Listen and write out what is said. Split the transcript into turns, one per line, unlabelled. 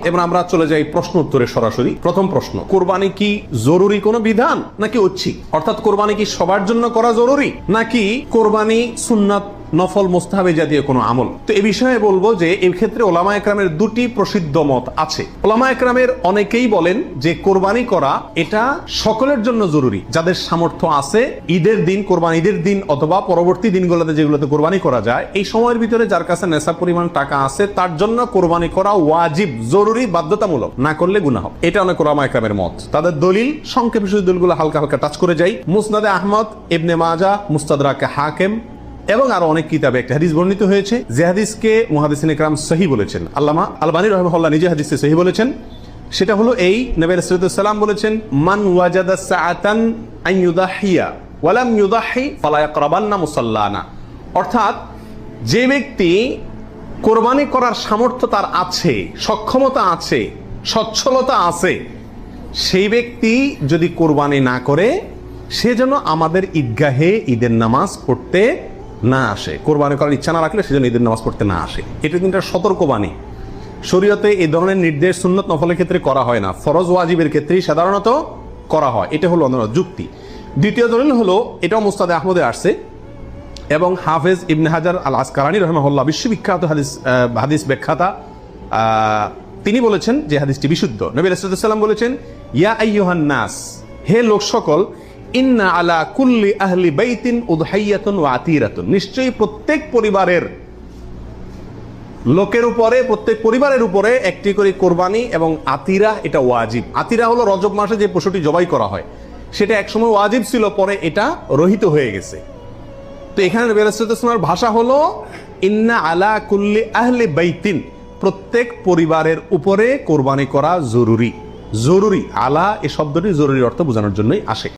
এবার আমরা চলে যাই প্রশ্ন উত্তরে সরাসরি। প্রথম প্রশ্ন, কোরবানি কি জরুরি কোনো বিধান নাকি ঐচ্ছিক? অর্থাৎ কোরবানি কি সবার জন্য করা জরুরি নাকি কোরবানি সুন্নাত নফল মুস্তাহাবি জাতীয় কোনো আমল? তো এই বিষয়ে বলবো যে এই ক্ষেত্রে ওলামা একরামের দুটি প্রসিদ্ধ মত আছে। ওলামা একরামের অনেকেই বলেন যে কোরবানি করা এটা সকলের জন্য জরুরি, যাদের সামর্থ্য আছে ঈদের দিন, কোরবানি ঈদের দিন অথবা পরবর্তী দিনগুলোতে যেগুলোতে কোরবানি করা যায়, এই সময়ের ভিতরে যার কাছে নেশা পরিমাণ টাকা আছে তার জন্য কোরবানি করা ওয়াজিব, জরুরি, বাধ্যতামূলক, না করলে গুনাহ হবে। এটা অনেক ওলামা একরামের মত। তাদের দলিল সংক্ষেপে শুধু দলিলগুলো হালকা হালকা টাচ করে যাই। মুসনাদে আহমদ, ইবনে মাজাহ, মুস্তাদরাকে হাকিম এবং আরো অনেক কিতাবে একটা হাদিস বর্ণিত হয়েছে, যে হাদিসকে মুহাদ্দিসিনে কেরাম সহিহ বলেছেন। আল্লামা আলবানী রাহিমাহুল্লাহ নিজে হাদিসে সহিহ বলেছেন। সেটা হলো এই, নবী রাসূলুল্লাহ সাল্লাল্লাহু আলাইহি ওয়াসাল্লাম বলেছেন, মান ওয়াজাদা সাআতান আন ইউদাহিয়া ওয়া লাম ইউদাহি ফালা ইয়াকরাবান্না মুসাল্লানা। অর্থাৎ যে ব্যক্তি কোরবানি করার সামর্থ্য তার আছে, সক্ষমতা আছে, সচ্ছলতা আছে, সেই ব্যক্তি যদি কোরবানি না করে সে যেন আমাদের ঈদগাহে ঈদের নামাজ পড়তে না আসে। কোরবানি করার ইচ্ছা না রাখলে সেজন্য ঈদের নামাজ পড়তে না আসে। এটা কিন্তু একটা সতর্কবাণী। শরীয়তে এই ধরনের নির্দেশ সুন্নত নফলের ক্ষেত্রে করা হয় না, ফরজ ওয়াজিবের ক্ষেত্রেই সাধারণত করা হয়। এটা হলো অন্য যুক্তি। দ্বিতীয় দলিল হলো, এটাও মুস্তাদে আহমদে আসছে এবং হাফেজ ইবনে হাজার আল আসকালানী রাহিমাহুল্লাহ বিশ্ববিখ্যাত হাদিস ব্যাখ্যাতা, তিনি বলেছেন যে হাদিসটি বিশুদ্ধ। নবী রাসূলুল্লাহ সাল্লাল্লাহু আলাইহি ওয়াসাল্লাম বলেছেন, ইয়া আইয়ুহান নাস, হে লোক সকল, ইন্না আলা কুল্লি আহলি বাইতিন উদহাইয়াতুন ওয়া আতিরাতুন, নিশ্চয়ই প্রত্যেক পরিবারের লোকের উপরে, প্রত্যেক পরিবারের উপরে একটি করে কোরবানি এবং আতিরা, এটা ওয়াজিব। আতিরা হলো রজব মাসে যে পশুটি জবাই করা হয়, সেটা একসময় ওয়াজিব ছিল, পরে এটা রহিত হয়ে গেছে। তো এখানে নবী রাসূলুল্লাহ সাল্লাল্লাহু আলাইহি ওয়াসাল্লামের ভাষা হলো ইন্না আলা কুল্লি আহলি বাইতিন, প্রত্যেক পরিবারের উপরে কোরবানি করা জরুরি। জরুরি, আলা এই শব্দটি জরুরি অর্থ বোঝানোর জন্যই আসে।